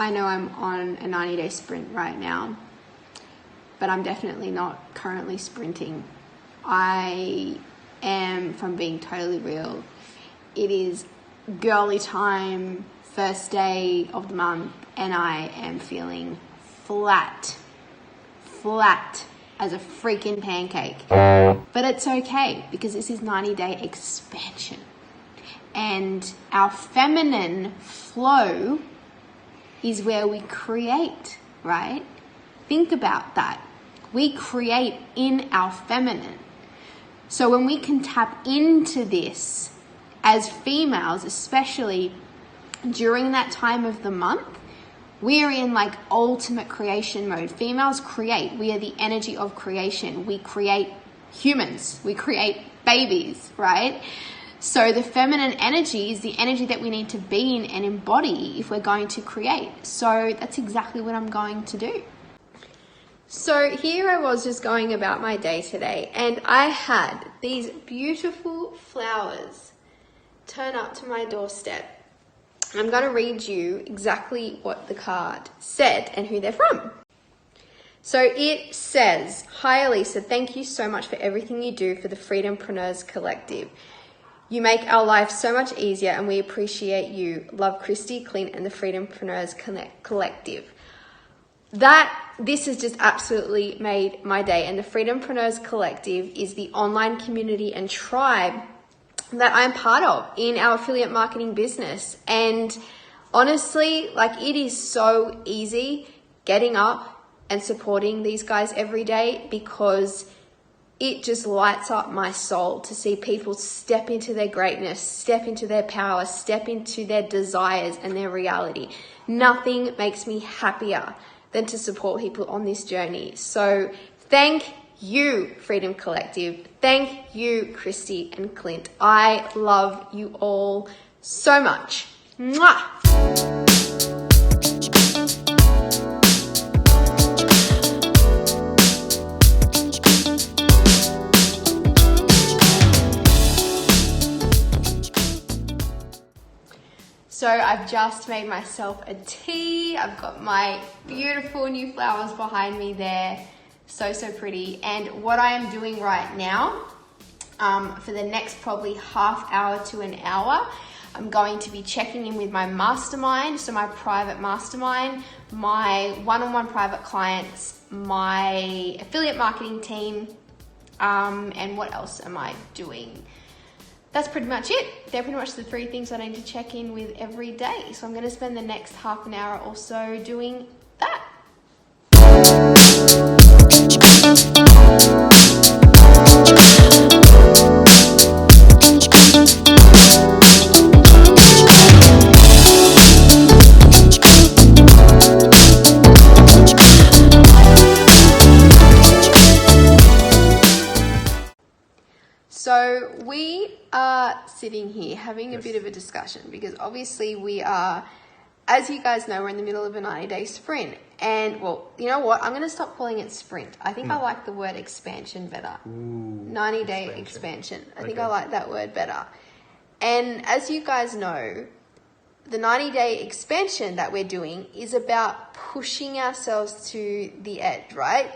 I know I'm on a 90-day sprint right now, but I'm definitely not currently sprinting. I am, if I'm being totally real, it is girly time, first day of the month, and I am feeling flat as a freaking pancake. But it's okay, because this is 90-day expansion. And our feminine flow is where we create, right? Think about that. We create in our feminine. So when we can tap into this as females, especially during that time of the month, we're in like ultimate creation mode. Females create. We are the energy of creation. We create humans. We create babies, right? So the feminine energy is the energy that we need to be in and embody if we're going to create. So that's exactly what I'm going to do. So here I was just going about my day today, and I had these beautiful flowers turn up to my doorstep. I'm going to read you exactly what the card said and who they're from. So it says, "Hi Alissa, thank you so much for everything you do for the Freedompreneurs Collective. You make our life so much easier and we appreciate you. Love, Christy, Clint and the Freedompreneurs Collective." This has just absolutely made my day. And the Freedompreneurs Collective is the online community and tribe that I'm part of in our affiliate marketing business. And honestly, like, it is so easy getting up and supporting these guys every day, because it just lights up my soul to see people step into their greatness, step into their power, step into their desires and their reality. Nothing makes me happier than to support people on this journey. So thank you, Freedom Collective. Thank you, Christy and Clint. I love you all so much. Mwah! So I've just made myself a tea. I've got my beautiful new flowers behind me there. So pretty. And what I am doing right now, for the next probably half hour to an hour, I'm going to be checking in with my mastermind, so my private mastermind, my one-on-one private clients, my affiliate marketing team, and what else am I doing? That's pretty much it. They're pretty much the 3 things I need to check in with every day. So I'm going to spend the next half an hour or so doing that. So we are sitting here having a bit of a discussion, because obviously we are, as you guys know, we're in the middle of a 90-day sprint. And, well, you know what? I'm going to stop calling it sprint. I think I like the word expansion better. 90-day expansion. I think I like that word better. And as you guys know, the 90-day expansion that we're doing is about pushing ourselves to the edge, right?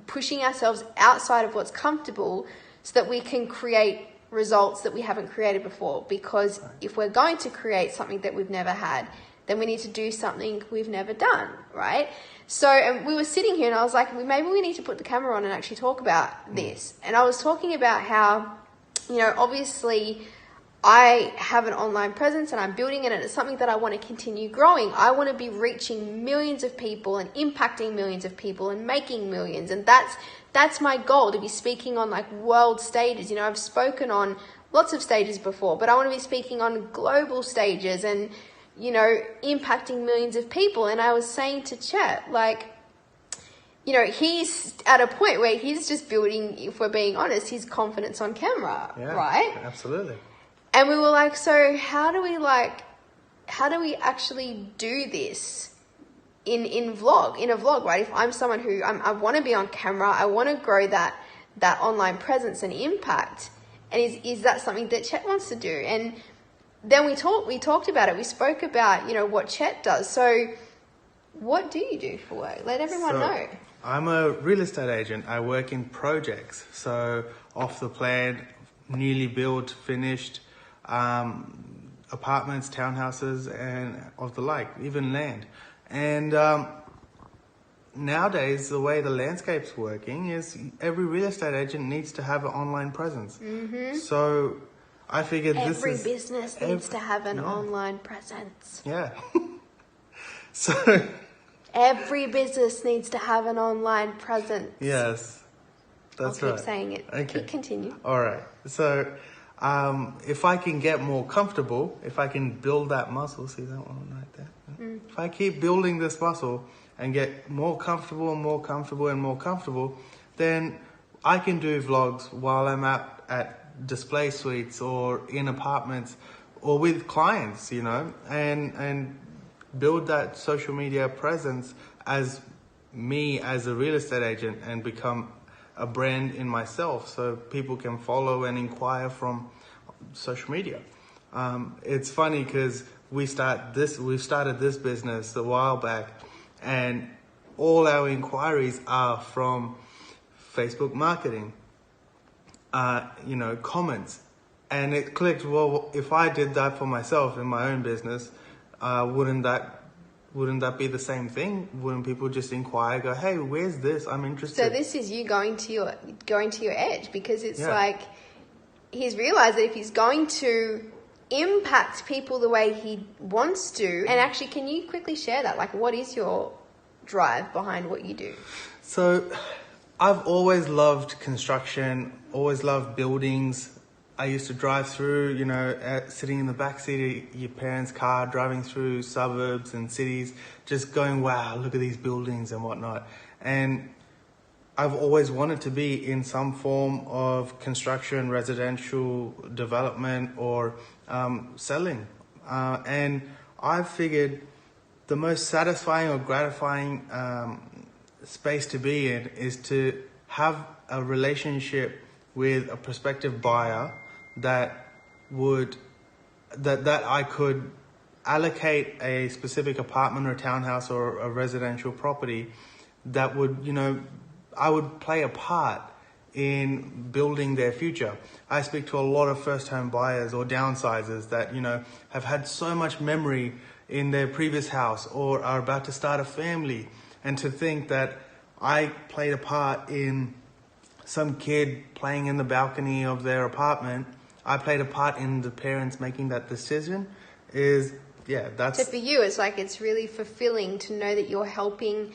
Pushing ourselves outside of what's comfortable, so that we can create results that we haven't created before. Because if we're going to create something that we've never had, then we need to do something we've never done, right? So, and we were sitting here and I was like, maybe we need to put the camera on and actually talk about this. And I was talking about how, you know, obviously I have an online presence and I'm building it, and it's something that I want to continue growing. I want to be reaching millions of people and impacting millions of people and making millions. And that's my goal, to be speaking on like world stages. You know, I've spoken on lots of stages before, but I want to be speaking on global stages and, you know, impacting millions of people. And I was saying to Chet, like, you know, he's at a point where he's just building, if we're being honest, his confidence on camera, right? Absolutely. And we were like, so how do we actually do this in a vlog, right? If I'm someone who I want to be on camera, I want to grow that online presence and impact. And is that something that Chet wants to do? And then we talked about it. We spoke about, you know, what Chet does. So What do you do for work? Let everyone know. I'm a real estate agent. I work in projects. So off the plan, newly built, finished apartments, townhouses, and of the like, even land. And nowadays, the way the landscape's working is every real estate agent needs to have an online presence. Mm-hmm. So I figured every business needs to have an online presence. Yeah. So every business needs to have an online presence. Yes, that's right. I'll keep saying it. Okay. Continue. All right. So if I can get more comfortable, if I can build that muscle, see that one right there? If I keep building this muscle and get more comfortable and more comfortable and more comfortable, then I can do vlogs while I'm at display suites or in apartments or with clients, you know, and build that social media presence as me as a real estate agent and become a brand in myself so people can follow and inquire from social media. It's funny because we started this business a while back and all our inquiries are from Facebook marketing, comments. And it clicked, well, if I did that for myself in my own business, wouldn't that be the same thing? Wouldn't people just inquire, go, hey, where's this? I'm interested. So this is you going to your edge, because it's like he's realized that if he's going to impact people the way he wants to, and actually, can you quickly share that? Like, what is your drive behind what you do? So I've always loved construction, always loved buildings. I used to drive through, sitting in the back seat of your parents' car, driving through suburbs and cities, just going, wow, look at these buildings and whatnot. And I've always wanted to be in some form of construction, residential development, or selling. And I figured the most satisfying or gratifying space to be in is to have a relationship with a prospective buyer that I could allocate a specific apartment or townhouse or a residential property that would, I would play a part in building their future. I speak to a lot of first home buyers or downsizers that, have had so much memory in their previous house or are about to start a family, and to think that I played a part in some kid playing in the balcony of their apartment, I played a part in the parents making that decision that's... So for you, it's really fulfilling to know that you're helping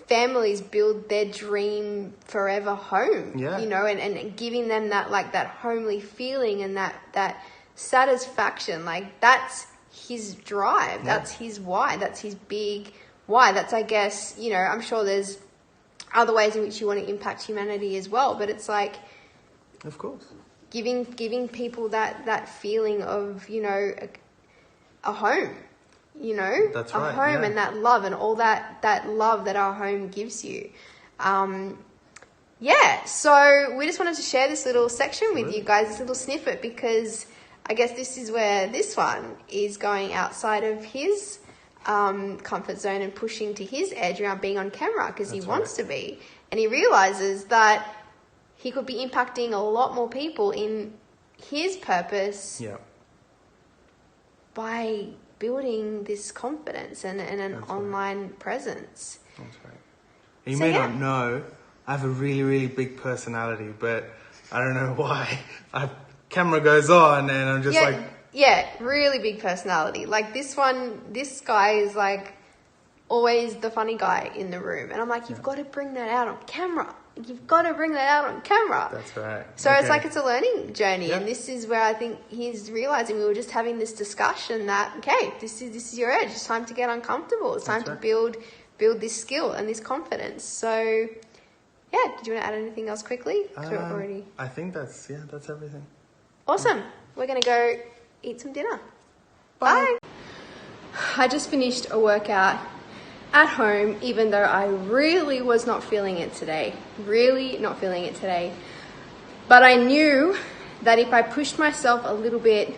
families build their dream forever home, and giving them that homely feeling and that satisfaction. Like, that's his drive. Yeah. That's his why. That's his big why. That's, I guess, I'm sure there's other ways in which you want to impact humanity as well, but it's like, of course, giving people that feeling of a home, that's a right, home, and that love and all that love that our home gives you. So we just wanted to share this little section with you guys, this little snippet, because I guess this is where this one is going outside of his comfort zone and pushing to his edge around being on camera, because he wants to be, and he realizes that he could be impacting a lot more people in his purpose by building this confidence and an online presence. That's right. You may not know, I have a really, really big personality, but I don't know why. Camera goes on and I'm just really big personality. Like this guy is like always the funny guy in the room. And I'm like, you've got to bring that out on camera. You've got to bring that out on camera. That's right. So it's a learning journey. And this is where I think he's realizing, we were just having this discussion that, okay, this is your edge. It's time to get uncomfortable. It's time to build this skill and this confidence. So, did you want to add anything else quickly? I think that's everything. Awesome. We're going to go eat some dinner. Bye. I just finished a workout at home, even though I really was not feeling it today. But I knew that if I pushed myself a little bit,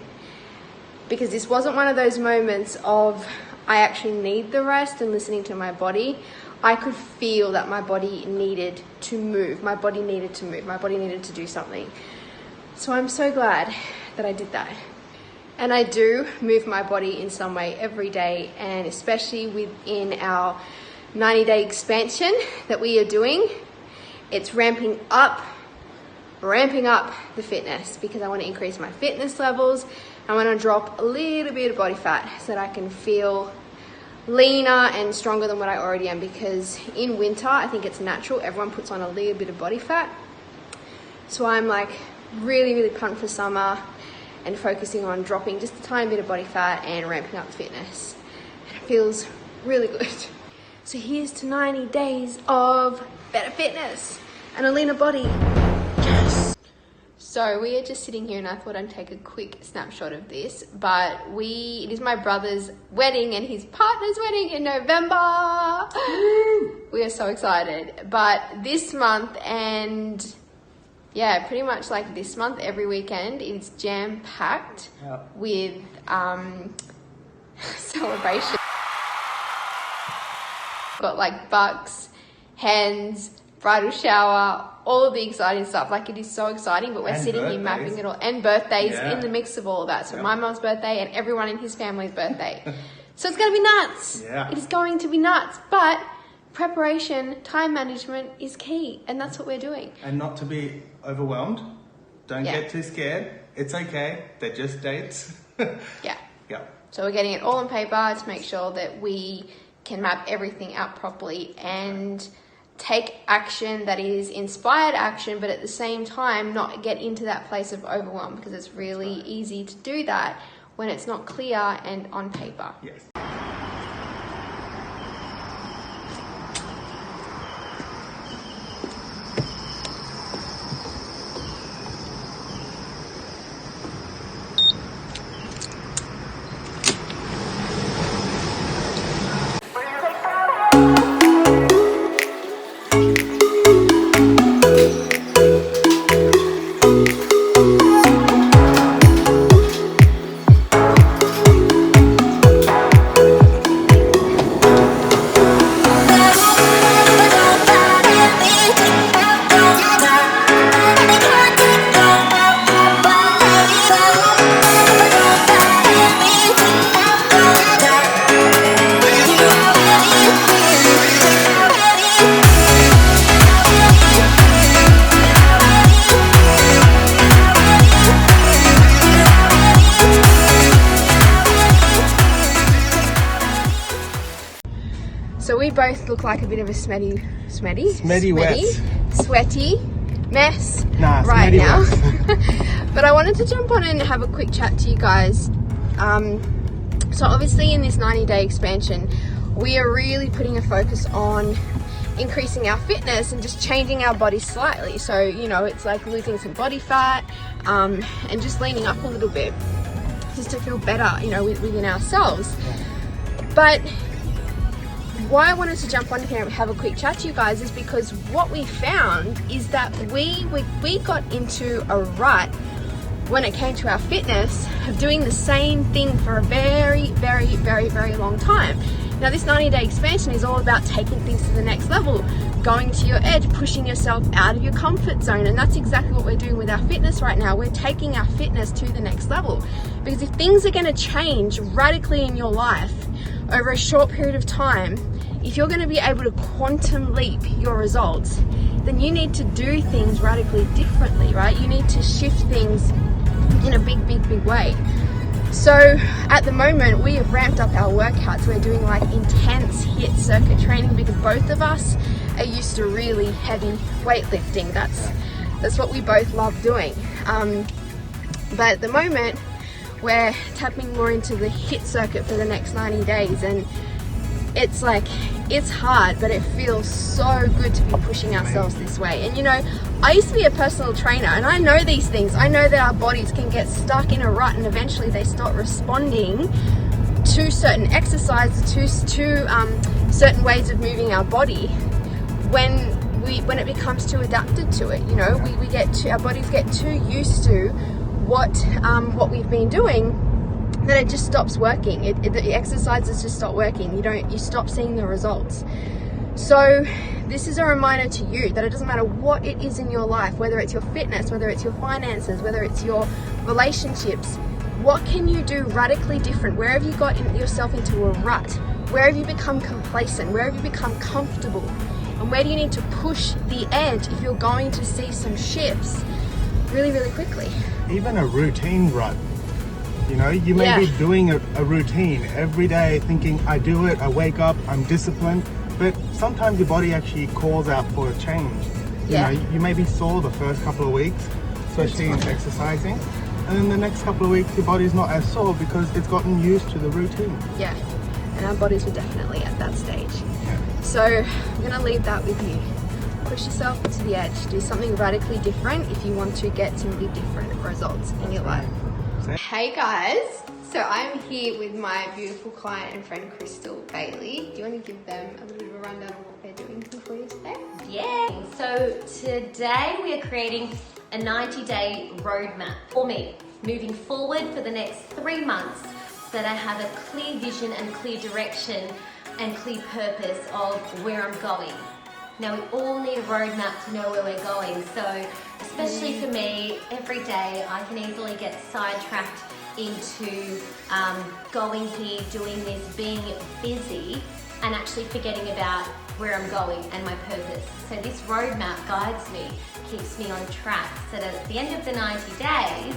because this wasn't one of those moments of I actually need the rest and listening to my body, I could feel that my body needed to move. My body needed to move. My body needed to do something. So I'm so glad that I did that. And I do move my body in some way every day, and especially within our 90-day expansion that we are doing, it's ramping up the fitness, because I want to increase my fitness levels. I want to drop a little bit of body fat so that I can feel leaner and stronger than what I already am, because in winter, I think it's natural. Everyone puts on a little bit of body fat. So I'm like really, really pumped for summer and focusing on dropping just a tiny bit of body fat and ramping up the fitness. And it feels really good. So here's to 90 days of better fitness and a leaner body. Yes. So we are just sitting here, and I thought I'd take a quick snapshot of this, but it is my brother's wedding and his partner's wedding in November. We are so excited. But this month, and yeah, pretty much like this month, every weekend is jam-packed with celebration. Got like bucks, hens, bridal shower, all of the exciting stuff. Like, it is so exciting, but we're sitting here mapping it all. And birthdays in the mix of all of that. So my mum's birthday and everyone in his family's birthday. So it's going to be nuts. Yeah. It is going to be nuts. But preparation, time management is key. And that's what we're doing. And not to be overwhelmed. Don't get too scared. It's okay. They're just dates. Yeah. So we're getting it all on paper to make sure that we can map everything out properly and take action that is inspired action, but at the same time not get into that place of overwhelm, because it's really easy to do that when it's not clear and on paper. Yes. So we both look like a bit of a sweaty mess right now. But I wanted to jump on and have a quick chat to you guys. So obviously in this 90-day expansion, we are really putting a focus on increasing our fitness and just changing our body slightly. So, you know, it's like losing some body fat and just leaning up a little bit just to feel better, you know, within ourselves. But why I wanted to jump on here and have a quick chat to you guys is because what we found is that we got into a rut when it came to our fitness of doing the same thing for a very, very, very, very long time. Now this 90-day expansion is all about taking things to the next level, going to your edge, pushing yourself out of your comfort zone, and that's exactly what we're doing with our fitness right now. We're taking our fitness to the next level, because if things are going to change radically in your life over a short period of time, if you're going to be able to quantum leap your results, then you need to do things radically differently, right? You need to shift things in a big, big, big way. So at the moment, we have ramped up our workouts. We're doing like intense HIIT circuit training because both of us are used to really heavy weightlifting. That's what we both love doing. But at the moment, we're tapping more into the HIIT circuit for the next 90 days, and it's like, it's hard, but it feels so good to be pushing ourselves this way. And you know, I used to be a personal trainer, and I know these things. I know that our bodies can get stuck in a rut, and eventually they start responding to certain exercises, to certain ways of moving our body when it becomes too adapted to it. You know, our bodies get too used to what we've been doing, then it just stops working. The exercises just stop working. You stop seeing the results. So this is a reminder to you that it doesn't matter what it is in your life, whether it's your fitness, whether it's your finances, whether it's your relationships, what can you do radically different? Where have you got yourself into a rut? Where have you become complacent? Where have you become comfortable? And where do you need to push the edge if you're going to see some shifts really, really quickly? Even a routine rut. You know, you may be doing a routine every day thinking, I do it, I wake up, I'm disciplined. But sometimes your body actually calls out for a change. You know, you may be sore the first couple of weeks, especially in exercising. And then the next couple of weeks, your body's not as sore because it's gotten used to the routine. Yeah, and our bodies were definitely at that stage. Yeah. So I'm gonna leave that with you. Push yourself to the edge. Do something radically different if you want to get some really different results in your life. Hey guys, so I'm here with my beautiful client and friend Crystal Bailey. Do you want to give them a little bit of a rundown on what they're doing for you today? Yeah, so today we are creating a 90-day roadmap for me, moving forward for the next 3 months, so that I have a clear vision and clear direction and clear purpose of where I'm going. Now we all need a roadmap to know where we're going, so especially for me, every day I can easily get sidetracked into going here, doing this, being busy, and actually forgetting about where I'm going and my purpose. So this roadmap guides me, keeps me on track, so that at the end of the 90 days,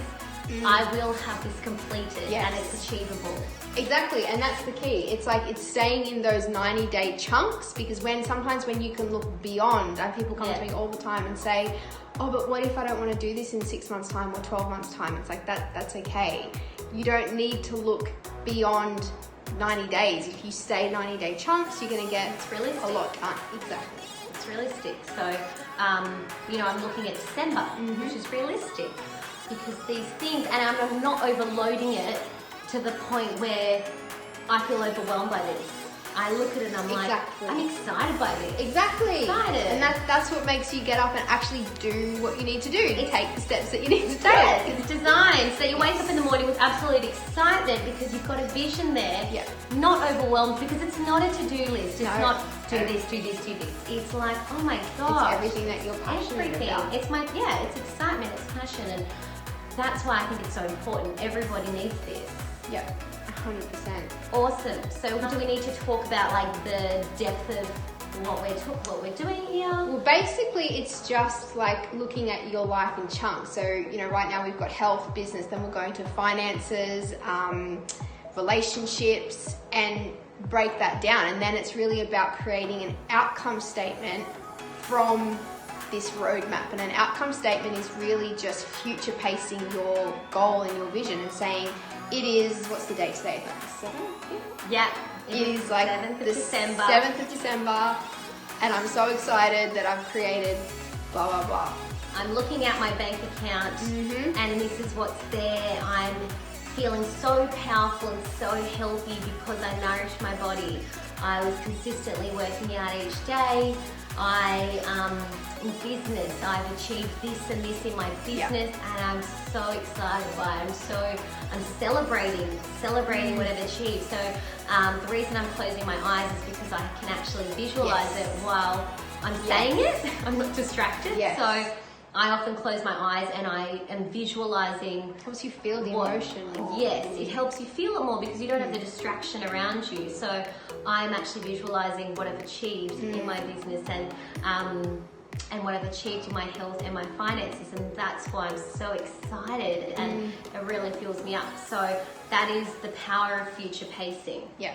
I will have this completed and it's achievable. Exactly, and that's the key. It's like it's staying in those 90-day chunks, because sometimes when you can look beyond, and people come to me all the time and say, oh, but what if I don't want to do this in 6 months time or 12 months time? It's like that's okay. You don't need to look beyond 90 days. If you stay 90-day chunks, you're going to get a lot done. Exactly. It's realistic. So, you know, I'm looking at December, which is realistic, because these things, and I'm not overloading it to the point where I feel overwhelmed by this. I look at it and I'm like, I'm excited by this. Exactly. Excited. And that's what makes you get up and actually do what you need to do. Take the steps that you need to take. It's designed. So you wake up in the morning with absolute excitement because you've got a vision there. Yeah. Not overwhelmed, because it's not a to-do list. It's not do this, do this, do this. It's like, oh my gosh. It's everything that you're passionate about. It's it's excitement, it's passion, and that's why I think it's so important. Everybody needs this. Yeah. 100%. Awesome. So do we need to talk about like the depth of what we're doing here? Well, basically it's just like looking at your life in chunks. So, you know, right now we've got health, business, then we'll go into finances, relationships, and break that down. And then it's really about creating an outcome statement from this roadmap. And an outcome statement is really just future pacing your goal and your vision and saying, it is, what's the date today? Like the 7th? Yeah. It is like 7th of the December. 7th of December, and I'm so excited that I've created blah, blah, blah. I'm looking at my bank account and this is what's there. I'm feeling so powerful and so healthy because I nourished my body. I was consistently working out each day. In business, I've achieved this and this in my business, and I'm so excited by it. I'm celebrating what I've achieved. So the reason I'm closing my eyes is because I can actually visualize it while I'm saying it. I'm not distracted. So I often close my eyes and I am visualizing. It helps you feel the emotion more. Yes, it helps you feel it more because you don't have the distraction around you. So I'm actually visualizing what I've achieved in my business and what I've achieved in my health and my finances, and that's why I'm so excited and it really fills me up. So that is the power of future pacing. Yeah.